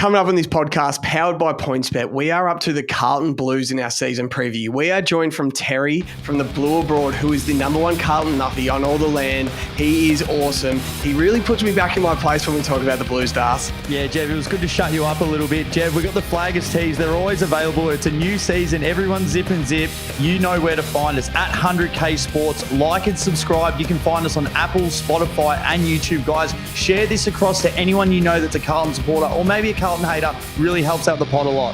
Coming up on this podcast, powered by PointsBet, we are up to the Carlton Blues in our season preview. We are joined from Terry from the Blue Abroad, who is the number one Carlton nuffy on all the land. He is awesome. He really puts me back in my place when we talk about the Blues, Das. Yeah, Jev, it was good to shut you up a little bit. Jev, we got the Flaggers tees. They're always available. It's a new season. Everyone's zip and zip. You know where to find us at 100K Sports. Like and subscribe. You can find us on Apple, Spotify, and YouTube. Guys, share this across to anyone you know that's a Carlton supporter or maybe a Carlton hater. Really helps out the pod a lot.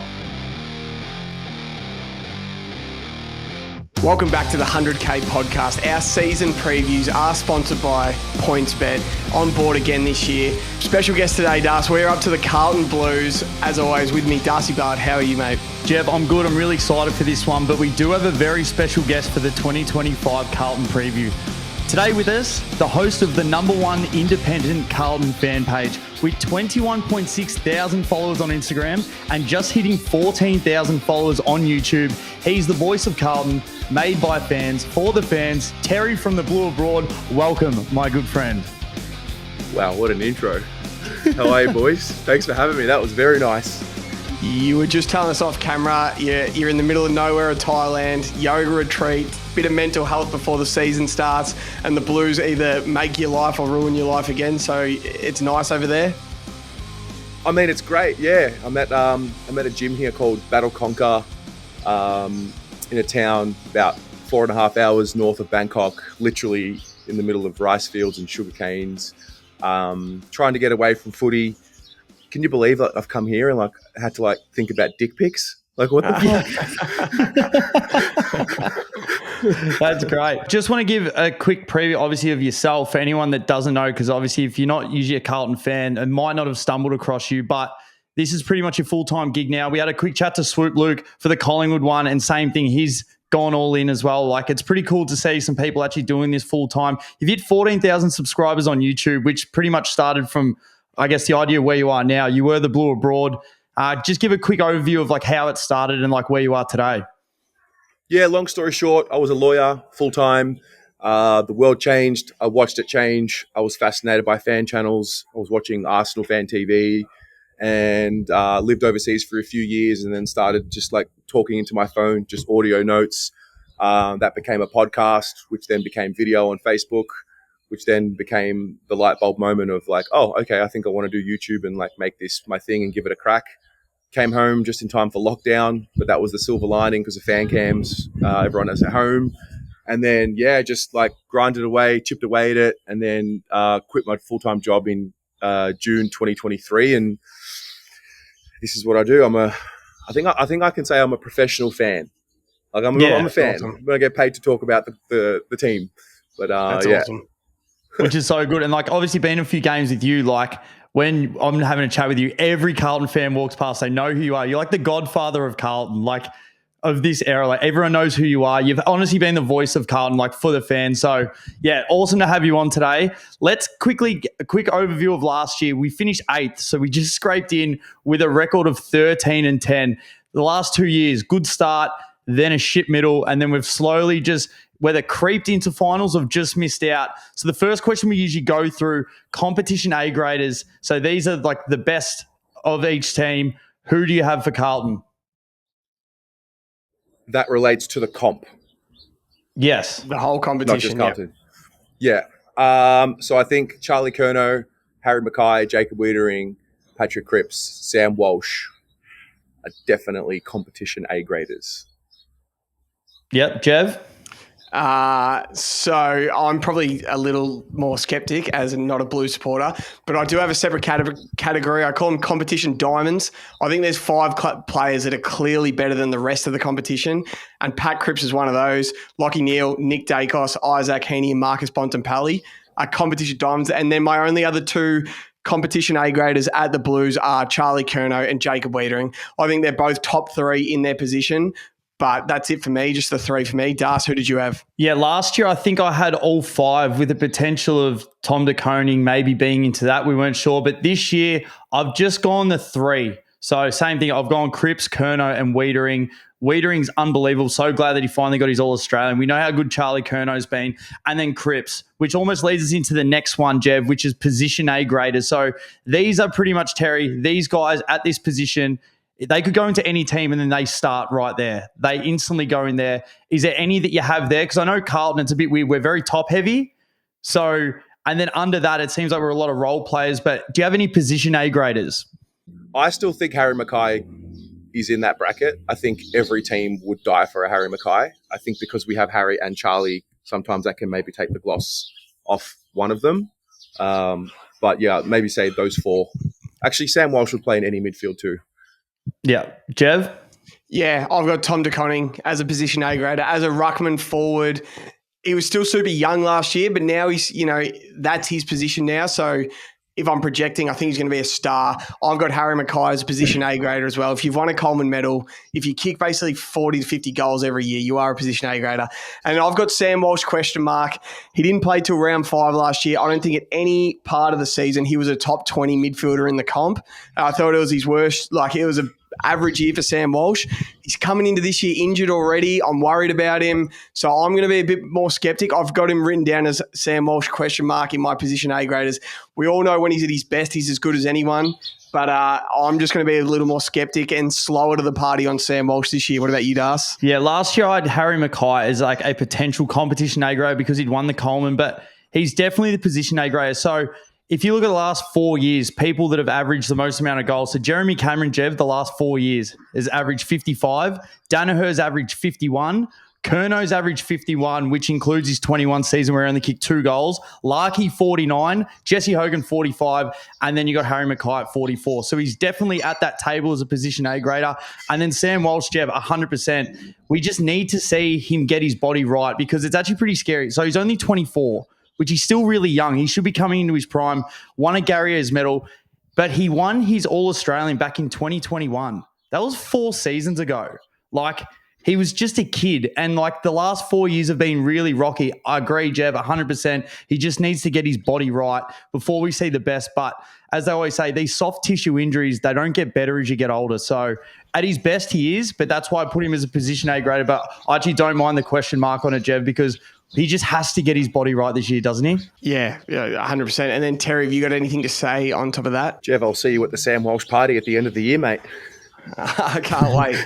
Welcome back to the 100K podcast. Our season previews are sponsored by PointsBet. On board again this year. Special guest today, Das. We're up to the Carlton Blues. As always, with me, Darcy Bard. How are you, mate? Jev, I'm good. I'm really excited for this one, but we do have a very special guest for the 2025 Carlton preview. Today with us, the host of the number one independent Carlton fan page with 21.6 thousand followers on Instagram and just hitting 14,000 followers on YouTube. He's the voice of Carlton, made by fans, for the fans. Terry from the Blue Abroad, welcome, my good friend. Wow, what an intro. How are you, boys? Thanks for having me. That was very nice. You were just telling us off camera, you're in the middle of nowhere of Thailand, yoga retreat, bit of mental health before the season starts, and the Blues either make your life or ruin your life again, so it's nice over there? I mean, it's great, yeah. I'm at a gym here called Battle Conquer in a town about 4.5 hours north of Bangkok, literally in the middle of rice fields and sugar canes, trying to get away from footy. Can you believe that I've come here and had to think about dick pics? What the fuck? That's great. Just want to give a quick preview, obviously, of yourself for anyone that doesn't know, because obviously if you're not usually a Carlton fan, it might not have stumbled across you, but this is pretty much your full-time gig now. We had a quick chat to Swoop Luke for the Collingwood one, and same thing, he's gone all in as well. It's pretty cool to see some people actually doing this full-time. You've hit 14,000 subscribers on YouTube, which pretty much started from, I guess, the idea of where you are now. You were the Blue Abroad. Just give a quick overview of how it started and where you are today. Yeah, long story short, I was a lawyer full-time. The world changed. I watched it change. I was fascinated by fan channels. I was watching Arsenal fan TV and lived overseas for a few years and then started just talking into my phone, just audio notes. That became a podcast, which then became video on Facebook, which then became the light bulb moment of oh, okay, I think I want to do YouTube and make this my thing and give it a crack. Came home just in time for lockdown, but that was the silver lining because of fan cams. Everyone was at home. And then, just grinded away, chipped away at it, and then quit my full-time job in June 2023. And this is what I do. I think I can say I'm a professional fan. I'm a fan. Awesome. I'm going to get paid to talk about the team. But that's awesome. Which is so good. And obviously being a few games with you, when I'm having a chat with you, every Carlton fan walks past, they know who you are. You're like the godfather of Carlton, of this era. Everyone knows who you are. You've honestly been the voice of Carlton, for the fans. So, yeah, awesome to have you on today. Let's quickly, a quick overview of last year. We finished 8th, so we just scraped in with a record of 13-10. The last 2 years, good start, then a shit middle, and then we've slowly just whether creeped into finals or just missed out. So the first question we usually go through, competition A-graders. So these are the best of each team. Who do you have for Carlton? That relates to the comp. Yes. The whole competition. Not just Carlton. Yeah. So I think Charlie Curnow, Harry Mackay, Jacob Wiedering, Patrick Cripps, Sam Walsh are definitely competition A-graders. Yep. Jev? So I'm probably a little more skeptic as not a Blues supporter, but I do have a separate category. I call them competition diamonds. I think there's 5 players that are clearly better than the rest of the competition, and Pat Cripps is one of those. Lachie Neale, Nick Dacos, Isaac Heaney, and Marcus Bontempelli are competition diamonds. And then my only other 2 competition A-graders at the Blues are Charlie Curnow and Jacob Wiedering. I think they're both top 3 in their position. But that's it for me, just the 3 for me. Das, who did you have? Yeah, last year I think I had all 5 with the potential of Tom de Koning maybe being into that. We weren't sure. But this year I've just gone the 3. So same thing. I've gone Cripps, Curnow and Wiedering. Wiedering's unbelievable. So glad that he finally got his All-Australian. We know how good Charlie Curnow's been. And then Cripps, which almost leads us into the next one, Jev, which is position A-graders. So these are pretty much, Terry, these guys at this position, they could go into any team and then they start right there. They instantly go in there. Is there any that you have there? Because I know Carlton, it's a bit weird. We're very top-heavy. So, and then under that, it seems like we're a lot of role players. But do you have any position A-graders? I still think Harry Mackay is in that bracket. I think every team would die for a Harry Mackay. I think because we have Harry and Charlie, sometimes that can maybe take the gloss off one of them. But yeah, maybe say those four. Actually, Sam Walsh would play in any midfield too. Yeah. Jev? Yeah, I've got Tom De Koning as a position A grader, as a ruckman forward. He was still super young last year, but now he's, that's his position now. So if I'm projecting, I think he's going to be a star. I've got Harry Mackay as a position A grader as well. If you've won a Coleman medal, if you kick basically 40 to 50 goals every year, you are a position A grader. And I've got Sam Walsh question mark. He didn't play till round 5 last year. I don't think at any part of the season he was a top 20 midfielder in the comp. I thought it was his worst. It was an average year for Sam Walsh. He's coming into this year injured already. I'm worried about him. So I'm going to be a bit more skeptic. I've got him written down as Sam Walsh question mark in my position A graders. We all know when he's at his best, he's as good as anyone. But I'm just going to be a little more skeptic and slower to the party on Sam Walsh this year. What about you, Das? Yeah, last year I had Harry Mackay as like a potential competition A grader because he'd won the Coleman, but he's definitely the position A grader. So if you look at the last 4 years, people that have averaged the most amount of goals, so Jeremy Cameron, Jev, the last 4 years has averaged 55. Danaher's averaged 51. Curnow's averaged 51, which includes his 21 season where he only kicked 2 goals. Larkey, 49. Jesse Hogan, 45. And then you got Harry Mackay at 44. So he's definitely at that table as a position A grader. And then Sam Walsh, Jev, 100%. We just need to see him get his body right because it's actually pretty scary. So he's only 24, which he's still really young. He should be coming into his prime. Won a Gary Ayres medal, but he won his All-Australian back in 2021. That was 4 seasons ago. He was just a kid, and the last 4 years have been really rocky. I agree, Jeb, 100%. He just needs to get his body right before we see the best. But as they always say, these soft tissue injuries, they don't get better as you get older. So at his best, he is, but that's why I put him as a position A grader. But I actually don't mind the question mark on it, Jeb, because he just has to get his body right this year, doesn't he? Yeah, 100%. And then, Terry, have you got anything to say on top of that? Jeff, I'll see you at the Sam Walsh party at the end of the year, mate. I can't wait.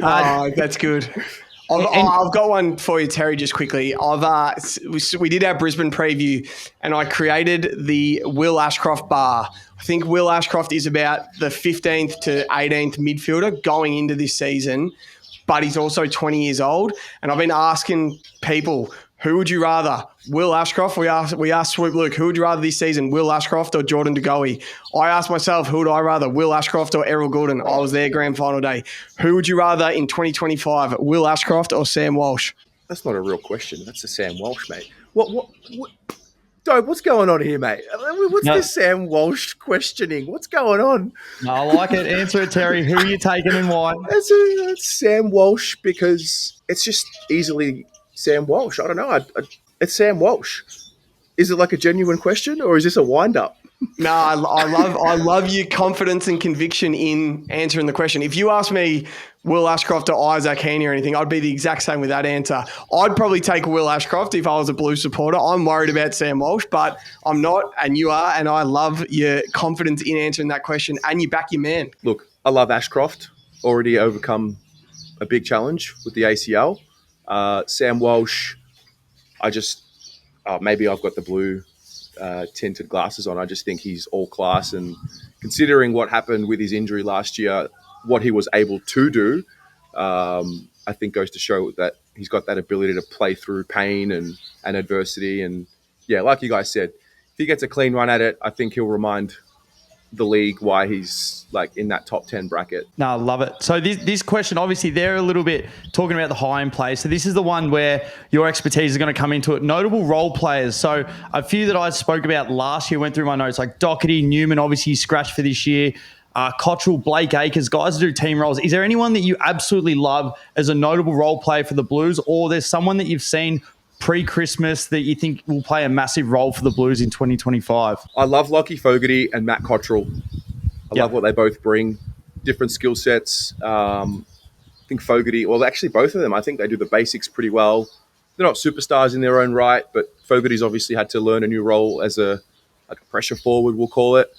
Oh, that's good. I've got one for you, Terry, just quickly. We did our Brisbane preview and I created the Will Ashcroft bar. I think Will Ashcroft is about the 15th to 18th midfielder going into this season, but he's also 20 years old. And I've been asking people, who would you rather? Will Ashcroft? We asked Swoop Luke, who would you rather this season, Will Ashcroft or Jordan De Goey? I asked myself, who would I rather, Will Ashcroft or Errol Goulden? I was there grand final day. Who would you rather in 2025, Will Ashcroft or Sam Walsh? That's not a real question. That's a Sam Walsh, mate. What? Dog, what's going on here, mate? What's this Sam Walsh questioning? What's going on? No, I like it. Answer it, Terry. Who are you taking and why? It's Sam Walsh because it's just easily Sam Walsh. I don't know. It's Sam Walsh. Is it like a genuine question or is this a wind-up? No, I love your confidence and conviction in answering the question. If you ask me Will Ashcroft or Isaac Heaney or anything, I'd be the exact same with that answer. I'd probably take Will Ashcroft if I was a Blues supporter. I'm worried about Sam Walsh, but I'm not, and you are, and I love your confidence in answering that question, and you back your man. Look, I love Ashcroft. Already overcome a big challenge with the ACL. Sam Walsh, maybe I've got the blue tinted glasses on. I just think he's all class, and considering what happened with his injury last year, what he was able to do, I think goes to show that he's got that ability to play through pain and adversity. And yeah, like you guys said, if he gets a clean run at it, I think he'll remind the league why he's in that top 10 bracket. No, I love it. So this question, obviously they're a little bit talking about the high end play. So this is the one where your expertise is going to come into it. Notable role players. So a few that I spoke about last year, went through my notes, like Doherty, Newman, obviously scratched for this year. Cottrell, Blake Acres, guys that do team roles. Is there anyone that you absolutely love as a notable role player for the Blues, or there's someone that you've seen pre-Christmas that you think will play a massive role for the Blues in 2025? I love Lockie Fogarty and Matt Cottrell. I love what they both bring different skill sets. I think Fogarty, well, actually both of them, I think they do the basics pretty well. They're not superstars in their own right, but Fogarty's obviously had to learn a new role as a pressure forward, we'll call it.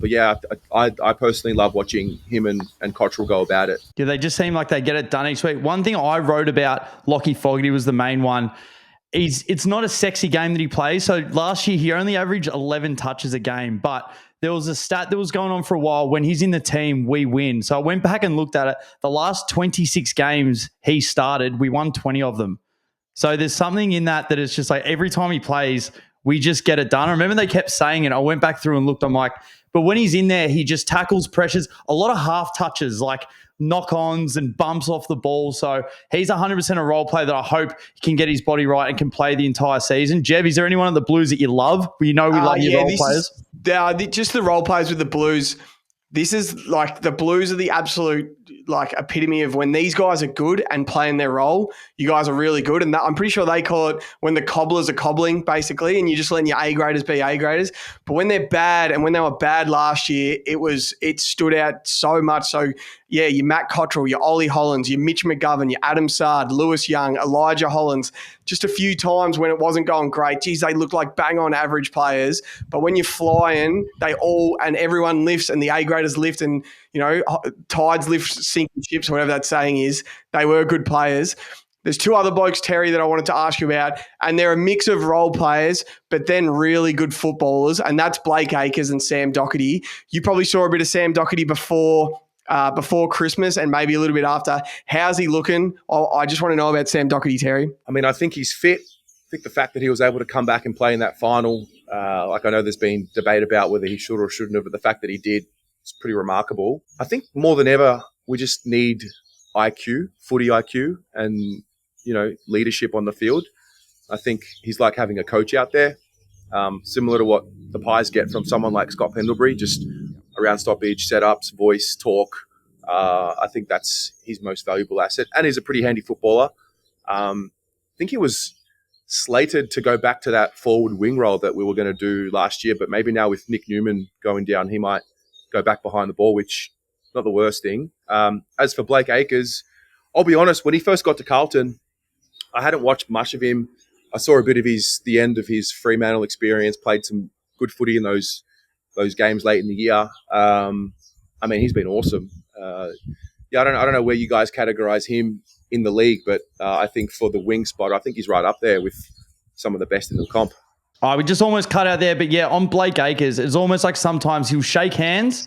But yeah, I personally love watching him and Cottrell go about it. Yeah, they just seem like they get it done each week. One thing I wrote about Lockie Fogarty was the main one. It's not a sexy game that he plays. So last year he only averaged 11 touches a game, but there was a stat that was going on for a while. When he's in the team, we win. So I went back and looked at it. The last 26 games he started, we won 20 of them. So there's something in that is just like every time he plays, we just get it done. I remember they kept saying it. I went back through and looked. I'm like, but when he's in there, he just tackles, pressures, a lot of half touches, like knock-ons and bumps off the ball. So he's 100% a role player that I hope can get his body right and can play the entire season. Jeb, is there anyone of the Blues that you love? We know we love your role players. Just the role players with the Blues. This is like the Blues are the absolute like epitome of when these guys are good and playing their role, you guys are really good. And I'm pretty sure they call it when the cobblers are cobbling, basically, and you're just letting your A-graders be A-graders. But when they're bad, and when they were bad last year, it stood out so much. So, yeah, your Matt Cottrell, your Ollie Hollins, your Mitch McGovern, your Adam Sard, Lewis Young, Elijah Hollins, just a few times when it wasn't going great, geez, they looked like bang-on average players. But when you're flying, everyone lifts and the A-graders lift and, you know, tides lift sinking ships, whatever that saying is. They were good players. There's two other blokes, Terry, that I wanted to ask you about, and they're a mix of role players, but then really good footballers, and that's Blake Acres and Sam Doherty. You probably saw a bit of Sam Doherty before Christmas and maybe a little bit after. How's he looking? I just want to know about Sam Doherty, Terry. I mean, I think he's fit. I think the fact that he was able to come back and play in that final, I know there's been debate about whether he should or shouldn't have, but the fact that he did is pretty remarkable. I think more than ever, we just need IQ, footy IQ, and, you know, leadership on the field. I think he's like having a coach out there, similar to what the Pies get from someone like Scott Pendlebury, just around stoppage, setups, voice, talk. I think that's his most valuable asset, and he's a pretty handy footballer. I think he was slated to go back to that forward wing role that we were going to do last year, but maybe now with Nick Newman going down, he might go back behind the ball, which is not the worst thing. As for Blake Acres, I'll be honest, when he first got to Carlton, I hadn't watched much of him. I saw a bit of the end of his Fremantle experience, played some good footy in those games late in the year. I mean, he's been awesome. I don't know where you guys categorize him in the league, but I think for the wing spot, I think he's right up there with some of the best in the comp. We just almost cut out there, but yeah, on Blake Acres, it's almost like sometimes he'll shake hands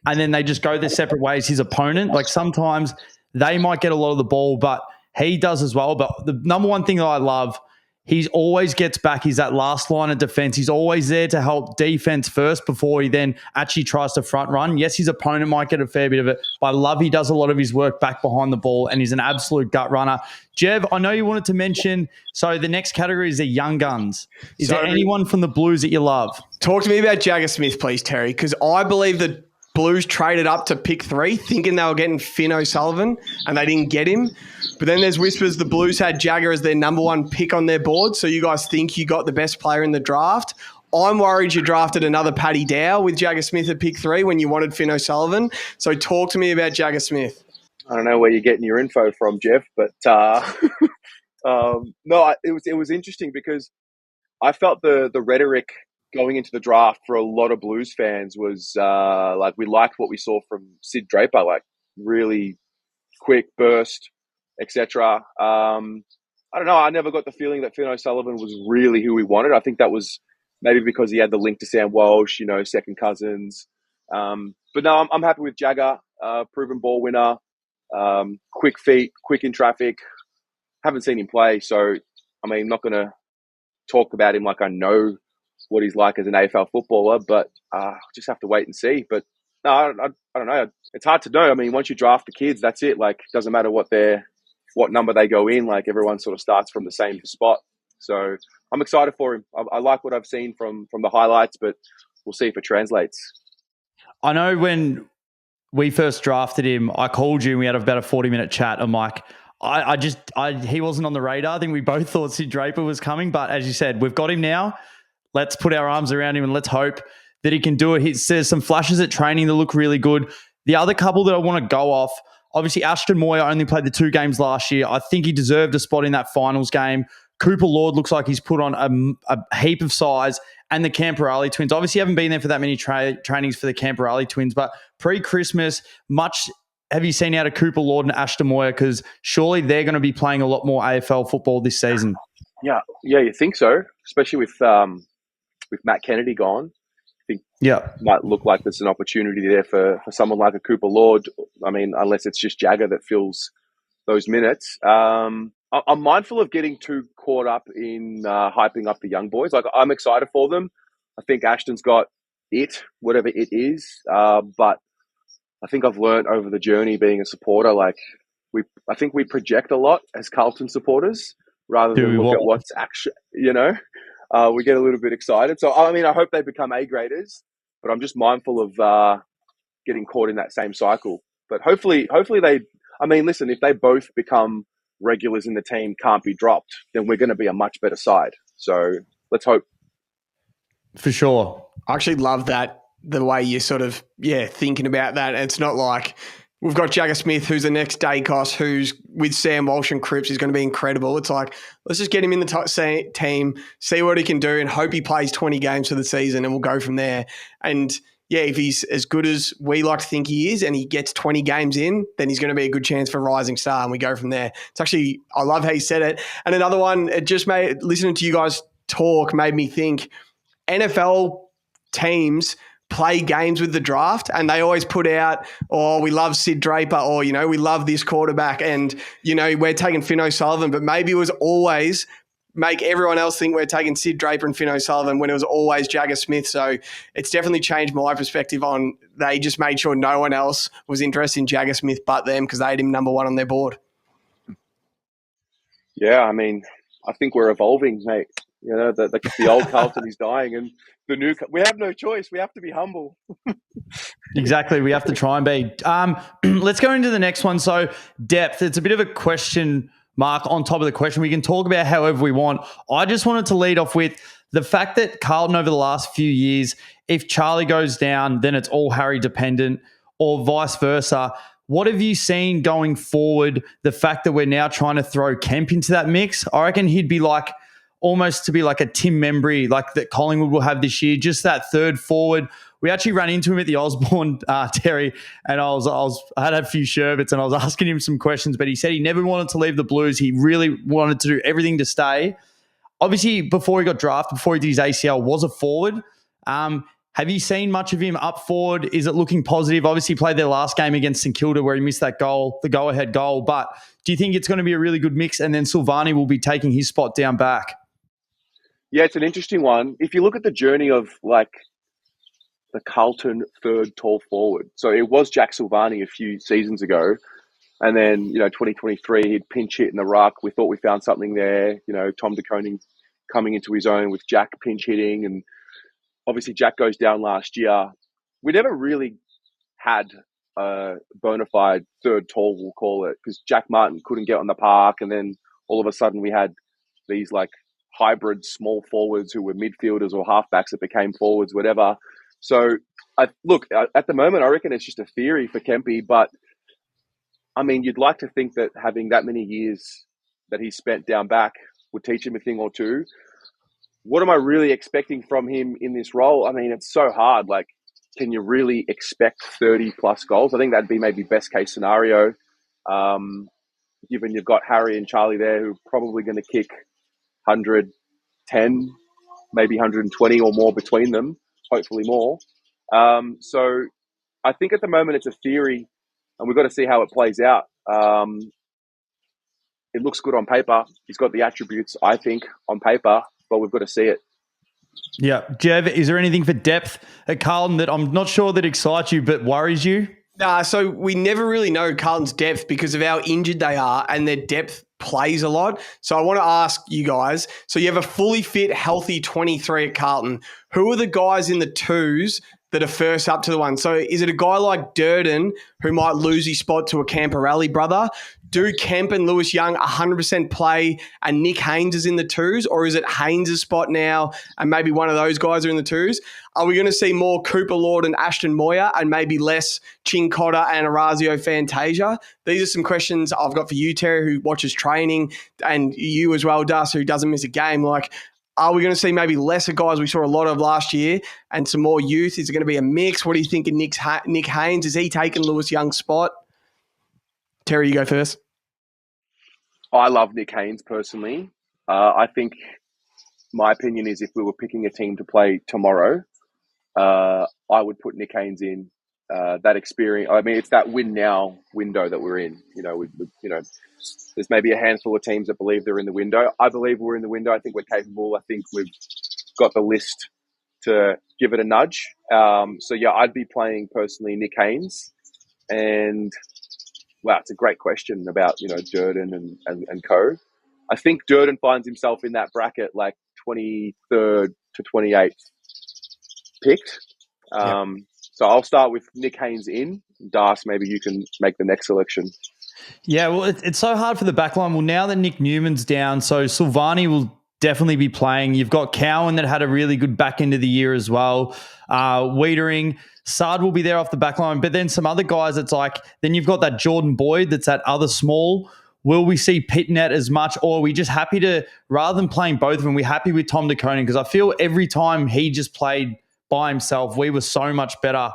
and then they just go their separate ways, his opponent. Like sometimes they might get a lot of the ball, but he does as well. But the number one thing that I love, he always gets back. He's that last line of defense. He's always there to help defense first before he then actually tries to front run. Yes, his opponent might get a fair bit of it, but I love he does a lot of his work back behind the ball and he's an absolute gut runner. Jeb, I know you wanted to mention, so the next category is the young guns. Is there anyone from the Blues that you love? Talk to me about Jagger Smith, please, Terry, because I believe the Blues traded up to pick 3, thinking they were getting Finn O'Sullivan, and they didn't get him. But then there's whispers the Blues had Jagger as their number 1 pick on their board, so you guys think you got the best player in the draft. I'm worried you drafted another Paddy Dow with Jagger Smith at pick 3 when you wanted Finn O'Sullivan. So talk to me about Jagger Smith. I don't know where you're getting your info from, Jeff, but no, it was interesting because I felt the rhetoric going into the draft for a lot of Blues fans was like we liked what we saw from Sid Draper, like really quick burst, etc. I don't know. I never got the feeling that Finn O'Sullivan was really who we wanted. I think that was maybe because he had the link to Sam Walsh, you know, second cousins. But no, I'm happy with Jagger, proven ball winner, quick feet, quick in traffic. Haven't seen him play, so I mean, not going to talk about him like I know what he's like as an AFL footballer, but just have to wait and see. But no, I don't know. It's hard to know. I mean, once you draft the kids, that's it. Like, it doesn't matter what number they go in. Like, everyone sort of starts from the same spot. So I'm excited for him. I like what I've seen from the highlights, but we'll see if it translates. I know when we first drafted him, I called you and we had about a 40-minute chat. I'm like, he wasn't on the radar. I think we both thought Sid Draper was coming, but as you said, we've got him now. Let's put our arms around him and let's hope that he can do it. There's some flashes at training that look really good. The other couple that I want to go off, obviously Ashton Moyer only played the 2 games last year. I think he deserved a spot in that finals game. Cooper Lord looks like he's put on a heap of size. And the Camperali twins. Obviously, haven't been there for that many trainings for the Camperali twins, but pre-Christmas, much have you seen out of Cooper Lord and Ashton Moyer? Because surely they're going to be playing a lot more AFL football this season. Yeah, you think so? Especially with Matt Kennedy gone, I think might look like there's an opportunity there for someone like a Cooper Lord. I mean, unless it's just Jagger that fills those minutes. I'm mindful of getting too caught up in hyping up the young boys. Like, I'm excited for them. I think Ashton's got it, whatever it is. But I think I've learned over the journey being a supporter, like I think we project a lot as Carlton supporters rather than look at what's actually, we get a little bit excited. So, I mean, I hope they become A-graders, but I'm just mindful of getting caught in that same cycle. But hopefully listen, if they both become regulars in the team, can't be dropped, then we're going to be a much better side. So let's hope. For sure. I actually love that, the way you're sort of, thinking about that. It's not like we've got Jagger Smith, who's the next Dacos, who's with Sam Walsh and Cripps, is going to be incredible. It's like, let's just get him in the team, see what he can do, and hope he plays 20 games for the season, and we'll go from there. And if he's as good as we like to think he is and he gets 20 games in, then he's going to be a good chance for rising star, and we go from there. It's actually, I love how you said it. And another one, it just made, listening to you guys talk made me think NFL teams play games with the draft, and they always put out, we love Sid Draper, or, we love this quarterback, and, we're taking Finn O'Sullivan, but maybe it was always make everyone else think we're taking Sid Draper and Finn O'Sullivan when it was always Jagger Smith. So it's definitely changed my perspective on, they just made sure no one else was interested in Jagger Smith but them, because they had him number 1 on their board. Yeah, I mean, I think we're evolving, mate. The old Carlton is dying, and the new. We have no choice. We have to be humble. Exactly. We have to try and be. Let's go into the next one. So depth. It's a bit of a question mark on top of the question. We can talk about however we want. I just wanted to lead off with the fact that Carlton over the last few years, if Charlie goes down, then it's all Harry dependent, or vice versa. What have you seen going forward? The fact that we're now trying to throw Kemp into that mix, I reckon he'd be like almost to be like a Tim Membry, like that Collingwood will have this year, just that third forward. We actually ran into him at the Osborne, Terry, and I had a few sherbets and I was asking him some questions, but he said he never wanted to leave the Blues. He really wanted to do everything to stay. Obviously, before he got drafted, before he did his ACL, was a forward. Have you seen much of him up forward? Is it looking positive? Obviously, he played their last game against St Kilda where he missed that goal, the go-ahead goal. But do you think it's going to be a really good mix, and then Silvani will be taking his spot down back? Yeah, it's an interesting one. If you look at the journey of like the Carlton third tall forward, so it was Jack Silvani a few seasons ago, and then 2023 he'd pinch hit in the ruck. We thought we found something there. Tom De Koning coming into his own with Jack pinch hitting, and obviously Jack goes down last year. We never really had a bona fide third tall, we'll call it, because Jack Martin couldn't get on the park, and then all of a sudden we had these like hybrid small forwards who were midfielders or halfbacks that became forwards, whatever. So, at the moment, I reckon it's just a theory for Kempy, but I mean, you'd like to think that having that many years that he spent down back would teach him a thing or two. What am I really expecting from him in this role? I mean, it's so hard. Like, can you really expect 30 plus goals? I think that'd be maybe best case scenario, given you've got Harry and Charlie there who are probably going to kick 110, maybe 120 or more between them, hopefully more. So I think at the moment it's a theory, and we've got to see how it plays out. It looks good on paper. He's got the attributes, I think, on paper, but we've got to see it. Yeah. Jev, is there anything for depth at Carlton that I'm not sure that excites you but worries you? So we never really know Carlton's depth because of how injured they are, and their depth plays a lot. So I want to ask you guys, so you have a fully fit, healthy 23 at Carlton. Who are the guys in the twos that are first up to the one. So is it a guy like Durden who might lose his spot to a Camperelli brother? Do Kemp and Lewis Young 100% play and Nick Haynes is in the twos, or is it Haynes' spot now and maybe one of those guys are in the twos? Are we going to see more Cooper Lord and Ashton Moyer and maybe less Chincotta and Orazio Fantasia? These are some questions I've got for you, Terry, who watches training, and you as well, Dus, who doesn't miss a game. Like, are we going to see maybe lesser guys we saw a lot of last year and some more youth? Is it going to be a mix? What do you think of Nick Haynes? Is he taking Lewis Young's spot? Terry, you go first. I love Nick Haynes personally. I think my opinion is if we were picking a team to play tomorrow, I would put Nick Haynes in. That experience, I mean, it's that win now window that we're in. There's maybe a handful of teams that believe they're in the window. I believe we're in the window. I think we're capable. I think we've got the list to give it a nudge. So yeah, I'd be playing personally Nick Haynes. And wow, it's a great question about, Durden and co. I think Durden finds himself in that bracket like 23rd to 28th picked. So I'll start with Nick Haynes in. Das, maybe you can make the next selection. Yeah, well, it's so hard for the back line. Well, now that Nick Newman's down, so Silvani will definitely be playing. You've got Cowan that had a really good back end of the year as well. Wiedering, Sard will be there off the back line. But then some other guys, it's like, then you've got that Jordan Boyd that's that other small. Will we see Pitnet as much, or are we just happy to, rather than playing both of them, we're happy with Tom DeConing? Because I feel every time he just played by himself, we were so much better.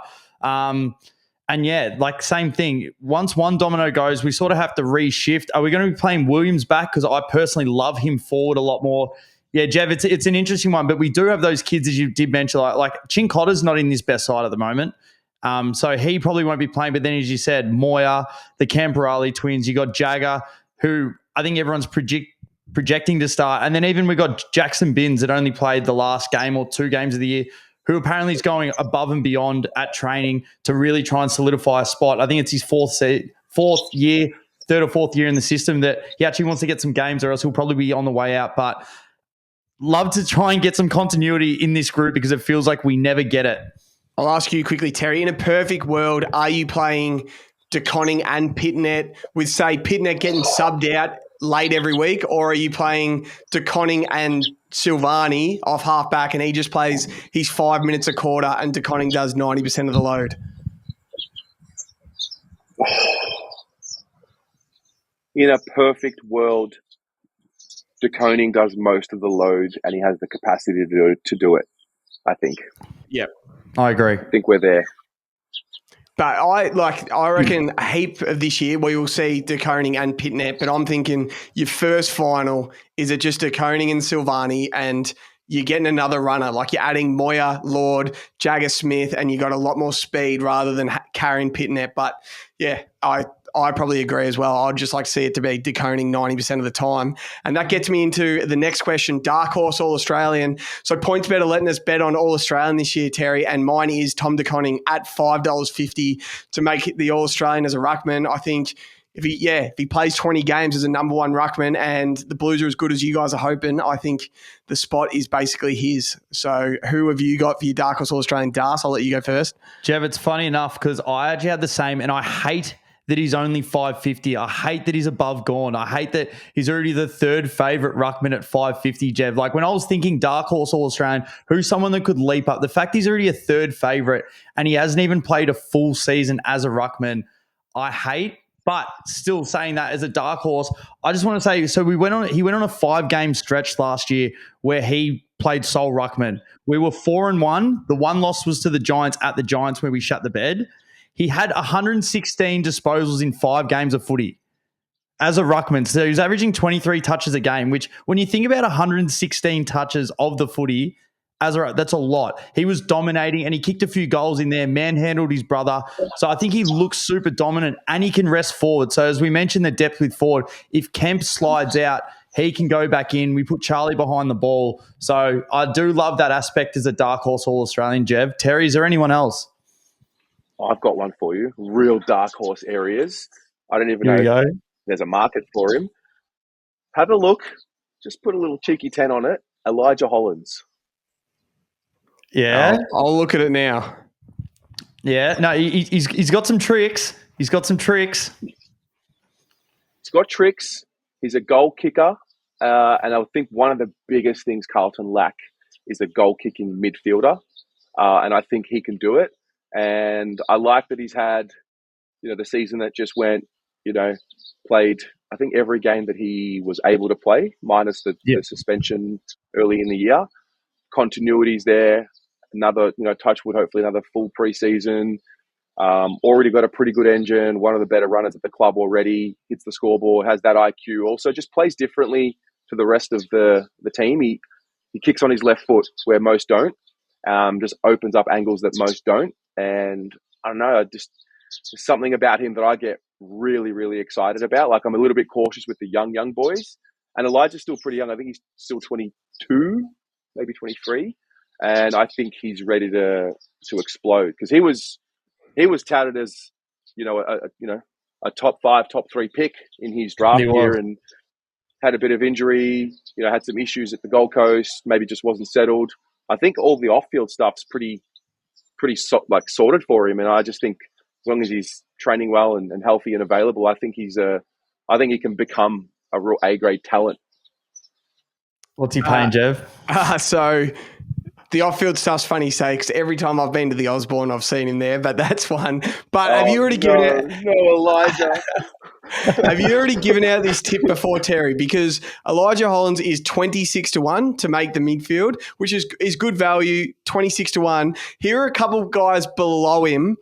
And yeah, like same thing. Once one domino goes, we sort of have to reshift. Are we going to be playing Williams back? Because I personally love him forward a lot more. Yeah, Jev, it's an interesting one, but we do have those kids, as you did mention, like Chincotta's not in this best side at the moment. So he probably won't be playing. But then, as you said, Moya, the Camperali twins, you got Jagger, who I think everyone's projecting to start. And then even we got Jackson Binns that only played the last game or 2 games of the year, who apparently is going above and beyond at training to really try and solidify a spot. I think it's his third or fourth year in the system that he actually wants to get some games, or else he'll probably be on the way out. But love to try and get some continuity in this group because it feels like we never get it. I'll ask you quickly, Terry, in a perfect world, are you playing DeConning and Pitnet with, say, Pitnet getting subbed out late every week, or are you playing DeConning and Silvani off halfback and he just plays his 5 minutes a quarter and DeConning does 90% of the load? In a perfect world, DeConing does most of the load and he has the capacity to do it, I think. Yep. I agree. I think we're there. But I reckon a heap of this year we will see DeConing and Pitnet, but I'm thinking your first final, is it just DeConing and Silvani and you're getting another runner, like you're adding Moya, Lord, Jagger Smith, and you got a lot more speed rather than carrying Pitnet. But yeah, I probably agree as well. I'd just like to see it to be DeConing 90% of the time. And that gets me into the next question, Dark Horse All-Australian. So Points Bet are letting us bet on All-Australian this year, Terry, and mine is Tom DeConing at $5.50 to make it the All-Australian as a ruckman. I think if he plays 20 games as a number one ruckman and the Blues are as good as you guys are hoping, I think the spot is basically his. So who have you got for your Dark Horse All-Australian? Das, I'll let you go first. Jev, it's funny enough because I actually had the same, and I hate that he's only $5.50. I hate that he's above Gawn. I hate that he's already the third favourite ruckman at $5.50, Jev. Like when I was thinking Dark Horse All-Australian, who's someone that could leap up? The fact he's already a third favourite and he hasn't even played a full season as a ruckman, I hate. But still saying that as a dark horse, I just want to say, so he went on a 5-game stretch last year where he played sole ruckman. We were 4-1. The one loss was to the Giants at the Giants where we shut the bed. He had 116 disposals in 5 games of footy as a ruckman. So he was averaging 23 touches a game, which when you think about 116 touches of the footy, that's a lot. He was dominating and he kicked a few goals in there, manhandled his brother. So I think he looks super dominant and he can rest forward. So as we mentioned, the depth with forward, if Kemp slides out, he can go back in. We put Charlie behind the ball. So I do love that aspect as a dark horse All-Australian, Jev. Terry, is there anyone else? I've got one for you. Real dark horse areas. I don't even know if there's a market for him. Have a look. Just put a little cheeky 10 on it. Elijah Hollins. Yeah. I'll look at it now. Yeah, no, he's got some tricks. He's got some tricks. He's got tricks. He's a goal kicker. And I think one of the biggest things Carlton lack is a goal kicking midfielder. And I think he can do it. And I like that he's had, the season that just went, played, I think, every game that he was able to play, minus the suspension early in the year. Continuity's there. Another, touch wood, hopefully another full preseason. Already got a pretty good engine, one of the better runners at the club already, hits the scoreboard, has that IQ, also just plays differently to the rest of the team. He kicks on his left foot where most don't, just opens up angles that most don't. And I don't know, there's something about him that I get really, really excited about. Like, I'm a little bit cautious with the young boys. And Elijah's still pretty young. I think he's still 22, maybe 23. And I think he's ready to explode, because he was touted as, a top 5, top 3 pick in his draft year, and had a bit of injury, had some issues at the Gold Coast, maybe just wasn't settled. I think all the off-field stuff's pretty sorted for him. And I just think as long as he's training well and healthy and available, I think he can become a real A-grade talent. What's he paying, Jev? So the off-field stuff's funny, say, because every time I've been to the Osborne, I've seen him there, but that's one. But have you already given out? No, Elijah. Have you already given out this tip before, Terry? Because Elijah Hollands is 26-1 to make the midfield, which is good value, 26-1. Here are a couple of guys below him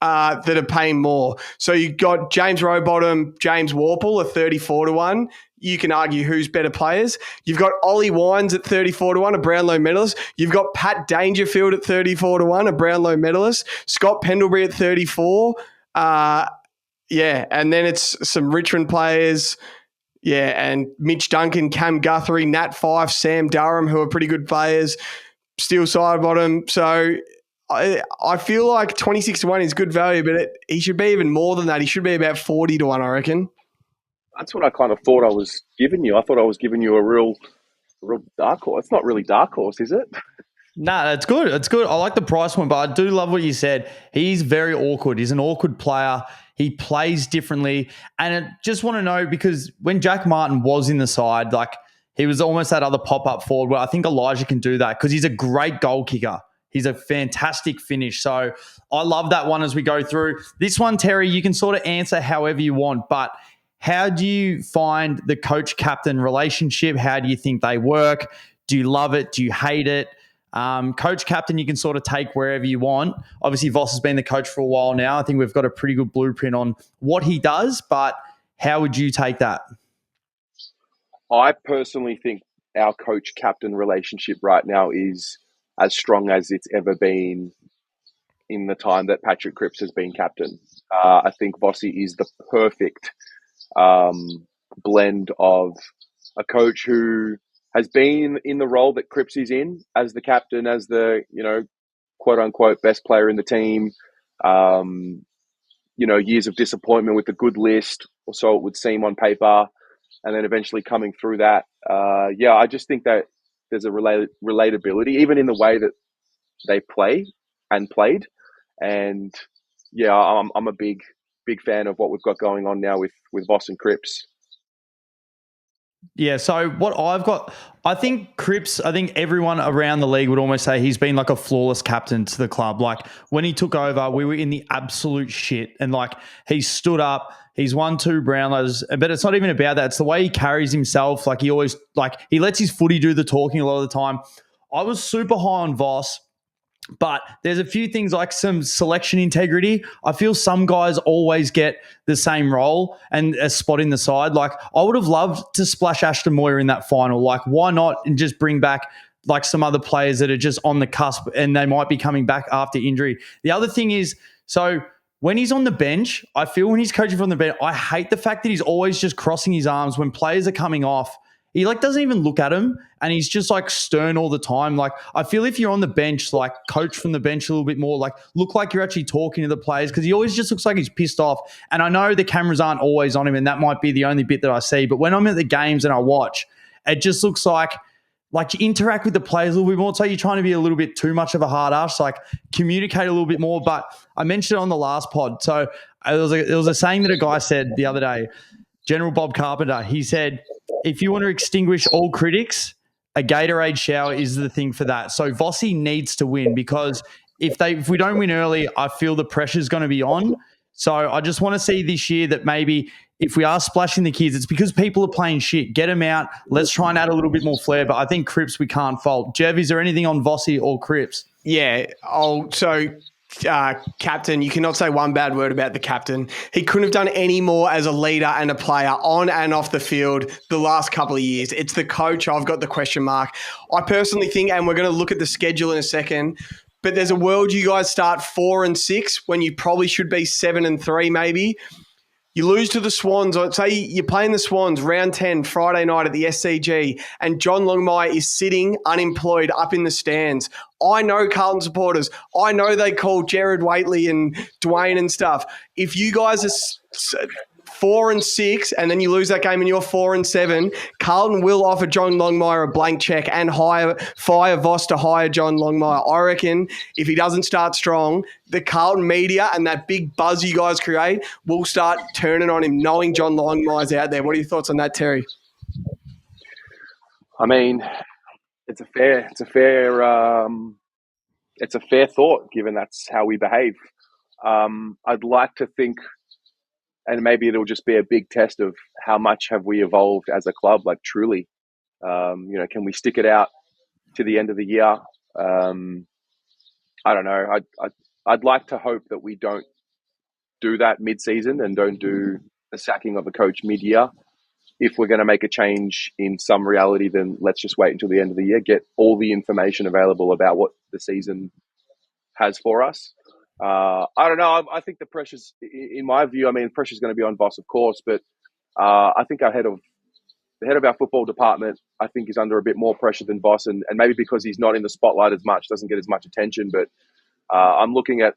that are paying more. So you've got James Rowbottom, James Warple at 34-1. You can argue who's better players. You've got Ollie Wines at 34-1, a Brownlow medalist. You've got Pat Dangerfield at 34-1, a Brownlow medalist. Scott Pendlebury at 34. And then it's some Richmond players. Yeah, and Mitch Duncan, Cam Guthrie, Nat Fyfe, Sam Durham, who are pretty good players. Steel Sidebottom. So I feel like 26-1 is good value, but he should be even more than that. He should be about 40-1, I reckon. That's what I kind of thought I was giving you. I thought I was giving you a real dark horse. It's not really dark horse, is it? Nah, it's good. It's good. I like the price one, but I do love what you said. He's very awkward. He's an awkward player. He plays differently. And I just want to know, because when Jack Martin was in the side, like, he was almost that other pop-up forward where I think Elijah can do that, because he's a great goal kicker. He's a fantastic finish. So I love that one as we go through. This one, Terry, you can sort of answer however you want, but how do you find the coach-captain relationship? How do you think they work? Do you love it? Do you hate it? Coach-captain, you can sort of take wherever you want. Obviously, Voss has been the coach for a while now. I think we've got a pretty good blueprint on what he does, but how would you take that? I personally think our coach-captain relationship right now is as strong as it's ever been in the time that Patrick Cripps has been captain. I think Vossi is the perfect blend of a coach who has been in the role that Cripps is in as the captain, as the, quote unquote best player in the team. Years of disappointment with the good list, or so it would seem on paper, and then eventually coming through that. I just think that there's a relatability, even in the way that they play and played. And I'm a big fan of what we've got going on now with Voss and Cripps. Yeah, so what I've got, I think Cripps, I think everyone around the league would almost say he's been like a flawless captain to the club. Like, when he took over, we were in the absolute shit, and like, he stood up, he's won 2 Brownlows, but it's not even about that. It's the way he carries himself. Like, he always, like, he lets his footy do the talking a lot of the time. I was super high on Voss, but there's a few things like some selection integrity. I feel some guys always get the same role and a spot in the side. Like, I would have loved to splash Ashton Moyer in that final. Like, why not? And just bring back like some other players that are just on the cusp and they might be coming back after injury. The other thing is, so when he's on the bench, I feel when he's coaching from the bench, I hate the fact that he's always just crossing his arms when players are coming off. He like doesn't even look at him, and he's just like stern all the time. Like, I feel if you're on the bench, like, coach from the bench a little bit more, like, look like you're actually talking to the players, because he always just looks like he's pissed off. And I know the cameras aren't always on him, and that might be the only bit that I see. But when I'm at the games and I watch, it just looks like like interact with the players a little bit more. So you're trying to be a little bit too much of a hard ass, like communicate a little bit more. But I mentioned it on the last pod. So there was a saying that a guy said the other day, General Bob Carpenter. He said, if you want to extinguish all critics, a Gatorade shower is the thing for that. So Vossi needs to win, because if we don't win early, I feel the pressure's going to be on. So I just want to see this year that maybe if we are splashing the kids, it's because people are playing shit. Get them out. Let's try and add a little bit more flair. But I think Cripps we can't fault. Jev, is there anything on Vossi or Cripps? Yeah. Captain, you cannot say one bad word about the captain. He couldn't have done any more as a leader and a player on and off the field the last couple of years. It's the coach I've got the question mark. I personally think, and we're going to look at the schedule in a second, but there's a world you guys start 4-6 when you probably should be 7-3 maybe. You lose to the Swans, or say you're playing the Swans round 10 Friday night at the SCG, and John Longmire is sitting unemployed up in the stands. I know Carlton supporters. I know they call Jared Waitley and Dwayne and stuff. If you guys are 4-6 and then you lose that game and you're 4-7, Carlton will offer John Longmire a blank check and fire Voss to hire John Longmire. I reckon if he doesn't start strong, the Carlton media and that big buzz you guys create will start turning on him, knowing John Longmire's out there. What are your thoughts on that, Terry? I mean, it's a fair thought, given that's how we behave. I'd like to think, and maybe it'll just be a big test of how much have we evolved as a club, like truly. Can we stick it out to the end of the year? I don't know. I'd like to hope that we don't do that mid-season and don't do the sacking of a coach mid-year. If we're going to make a change in some reality, then let's just wait until the end of the year, get all the information available about what the season has for us. I don't know. I think the pressure's, in my view, pressure's going to be on Voss, of course, but I think the head of our football department, I think, is under a bit more pressure than Voss, and maybe because he's not in the spotlight as much, doesn't get as much attention. But I'm looking at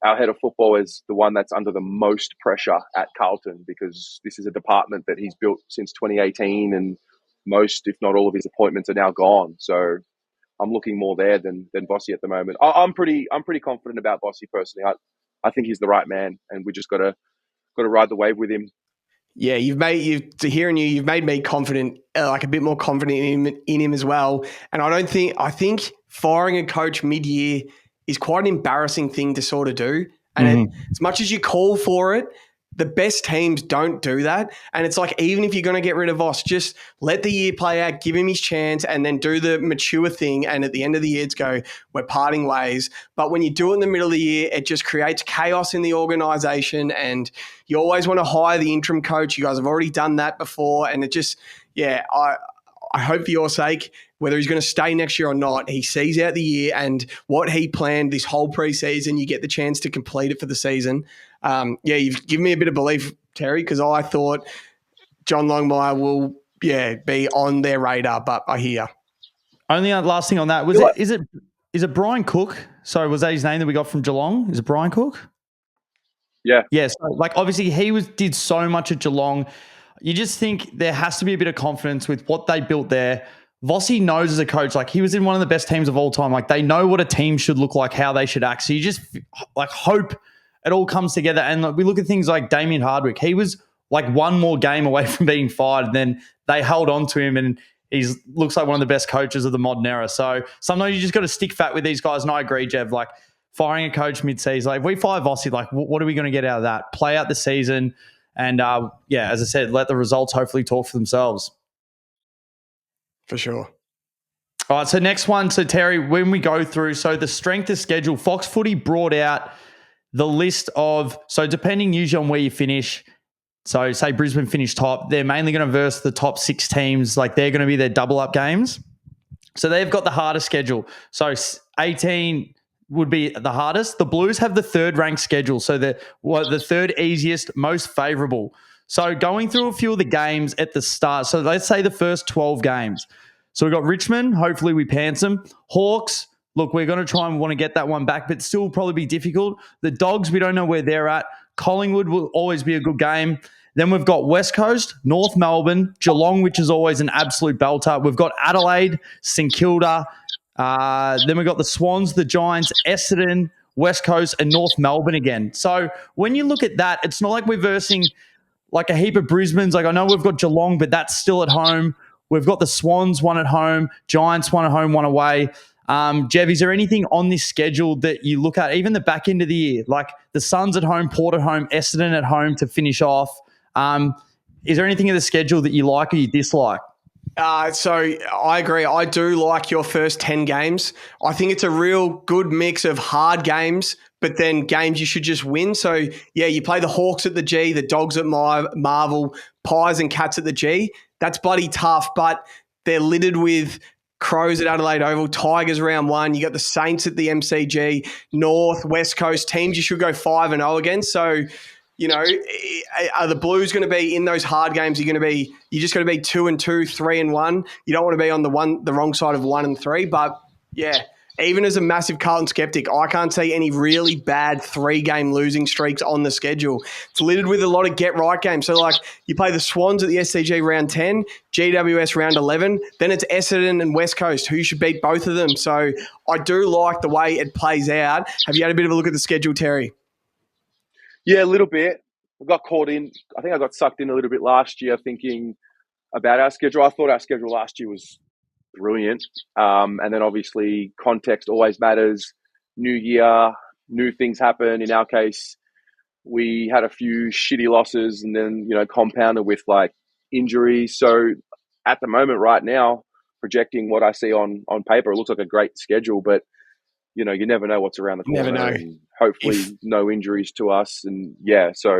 our head of football as the one that's under the most pressure at Carlton, because this is a department that he's built since 2018, and most, if not all, of his appointments are now gone. So I'm looking more there than Vossi at the moment. I'm pretty confident about Vossi personally. I think he's the right man, and we just got to ride the wave with him. Yeah, you've made me confident, like a bit more confident in him as well. And I think firing a coach mid-year is quite an embarrassing thing to sort of do. And as much as you call for it, the best teams don't do that. And it's like, even if you're going to get rid of Voss, just let the year play out, give him his chance, and then do the mature thing. And at the end of the year, it's go, we're parting ways. But when you do it in the middle of the year, it just creates chaos in the organisation. And you always want to hire the interim coach. You guys have already done that before. And it just, I hope for your sake, whether he's going to stay next year or not, he sees out the year and what he planned this whole preseason, you get the chance to complete it for the season. You've given me a bit of belief, Terry, because I thought John Longmire will, be on their radar, but I hear. Only last thing on that, is it Brian Cook? So was that his name that we got from Geelong? Is it Brian Cook? Yeah. Yeah. So obviously he did so much at Geelong. You just think there has to be a bit of confidence with what they built there. Vossi knows as a coach, he was in one of the best teams of all time. They know what a team should look like, how they should act. So you just hope it all comes together. And we look at things like Damien Hardwick. He was one more game away from being fired. And then they held on to him, and he looks like one of the best coaches of the modern era. So sometimes you just got to stick fat with these guys. And I agree, Jev, firing a coach mid-season. If we fire Vossi, what are we going to get out of that? Play out the season. And, as I said, let the results hopefully talk for themselves. For sure. All right, so next one. So, Terry, when we go through, so the strength of schedule, Fox Footy brought out the list of, so depending usually on where you finish, so say Brisbane finish top, they're mainly going to verse the top 6 teams. They're going to be their double-up games. So they've got the hardest schedule. So 18 would be the hardest. The Blues have the third-ranked schedule, so the third easiest, most favourable. So going through a few of the games at the start, so let's say the first 12 games. So we've got Richmond, hopefully we pants them. Hawks, look, we're going to try and want to get that one back, but still probably be difficult. The Dogs, we don't know where they're at. Collingwood will always be a good game. Then we've got West Coast, North Melbourne, Geelong, which is always an absolute belter. We've got Adelaide, St Kilda. Then we've got the Swans, the Giants, Essendon, West Coast, and North Melbourne again. So when you look at that, it's not like we're versing like a heap of Brisbane's. Like I know we've got Geelong, but that's still at home. We've got the Swans, one at home, Giants, one at home, one away. Jev, is there anything on this schedule that you look at, even the back end of the year, like the Suns at home, Port at home, Essendon at home to finish off? Is there anything in the schedule that you like or you dislike? So I agree. I do like your first 10 games. I think it's a real good mix of hard games, but then games you should just win. So, yeah, you play the Hawks at the G, the Dogs at Marvel, Pies and Cats at the G. That's bloody tough, but they're littered with Crows at Adelaide Oval, Tigers round 1. You got the Saints at the MCG, North, West Coast teams you should go 5-0 against. So, you know, are the Blues going to be in those hard games? You're just going to be 2-2, 3-1. You don't want to be on the wrong side of 1 and 3. But yeah, even as a massive Carlton skeptic, I can't see any really bad 3-game losing streaks on the schedule. It's littered with a lot of get-right games. So, like, you play the Swans at the SCG round 10, GWS round 11, then it's Essendon and West Coast, who should beat both of them. So I do like the way it plays out. Have you had a bit of a look at the schedule, Terry? Yeah, a little bit. I got caught in. I think I got sucked in a little bit last year thinking about our schedule. I thought our schedule last year was brilliant. And then obviously context always matters. New year, new things happen. In our case, we had a few shitty losses and then, compounded with like injuries. So at the moment right now, projecting what I see on paper, it looks like a great schedule, but you never know what's around the corner. Never know. And hopefully no injuries to us. And yeah, so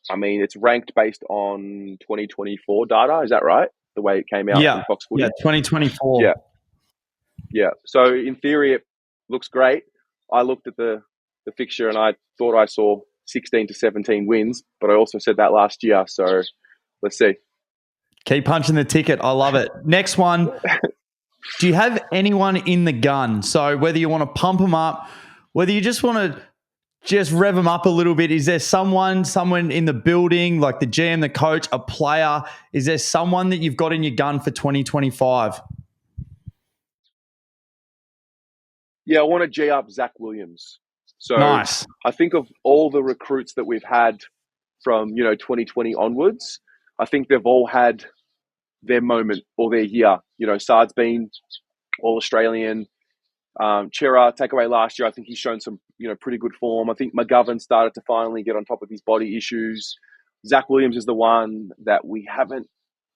I mean, it's ranked based on 2024 data. Is that right? The way it came out from Fox Footy? Yeah, 2024. Yeah. So in theory, it looks great. I looked at the fixture and I thought I saw 16 to 17 wins, but I also said that last year. So let's see. Keep punching the ticket. I love it. Next one. Do you have anyone in the gun? So whether you want to pump them up, whether you just want to just rev them up a little bit, is there someone in the building, like the GM, the coach, a player? Is there someone that you've got in your gun for 2025? Yeah, I want to G up Zach Williams. So nice. I think of all the recruits that we've had from, 2020 onwards, I think they've all had their moment or their year. Sard's been All-Australian. Chera, takeaway last year, I think he's shown some, pretty good form. I think McGovern started to finally get on top of his body issues. Zach Williams is the one that we haven't,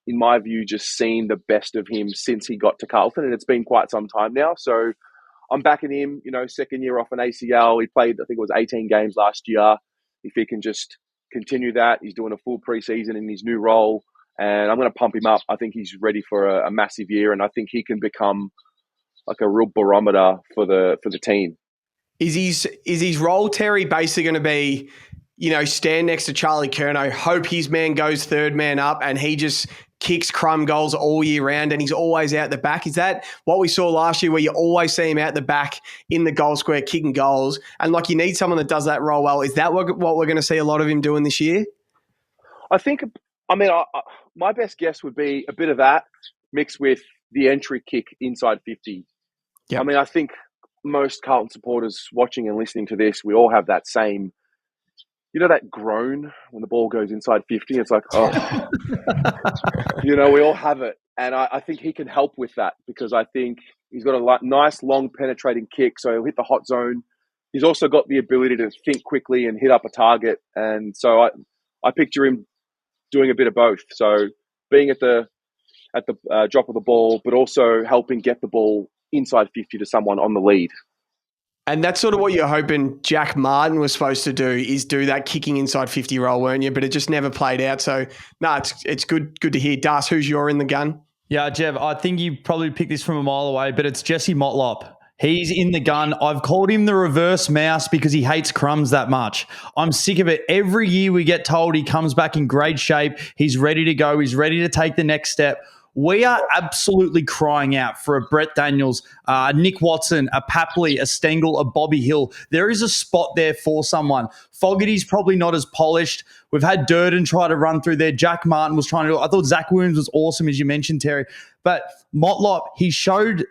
in my view, just seen the best of him since he got to Carlton, and it's been quite some time now. So I'm backing him, second year off an ACL. He played, I think it was 18 games last year. If he can just continue that, he's doing a full preseason in his new role, and I'm going to pump him up. I think he's ready for a massive year, and I think he can become like a real barometer for the team. Is his role, Terry, basically going to be, stand next to Charlie Curnow, hope his man goes third man up, and he just kicks crumb goals all year round, and he's always out the back? Is that what we saw last year, where you always see him out the back in the goal square kicking goals, and like you need someone that does that role well? Is that what we're going to see a lot of him doing this year? I think, my best guess would be a bit of that mixed with the entry kick inside 50. Yep. I think most Carlton supporters watching and listening to this, we all have that same, that groan when the ball goes inside 50. It's like, oh, we all have it. And I think he can help with that, because I think he's got a nice, long, penetrating kick, so he'll hit the hot zone. He's also got the ability to think quickly and hit up a target. And so I picture him doing a bit of both. So being at the drop of the ball, but also helping get the ball inside 50 to someone on the lead. And that's sort of what you're hoping Jack Martin was supposed to do, is do that kicking inside 50 role, weren't you? But it just never played out. So, no, it's good to hear. Das, who's your in the gun? Yeah, Jev, I think you probably picked this from a mile away, but it's Jesse Motlop. He's in the gun. I've called him the reverse mouse because he hates crumbs that much. I'm sick of it. Every year we get told he comes back in great shape. He's ready to go. He's ready to take the next step. We are absolutely crying out for a Brett Daniels, Nick Watson, a Papley, a Stengel, a Bobby Hill. There is a spot there for someone. Fogarty's probably not as polished. We've had Durden try to run through there. Jack Martin was trying to do it. I thought Zach Williams was awesome, as you mentioned, Terry. But Motlop, he showed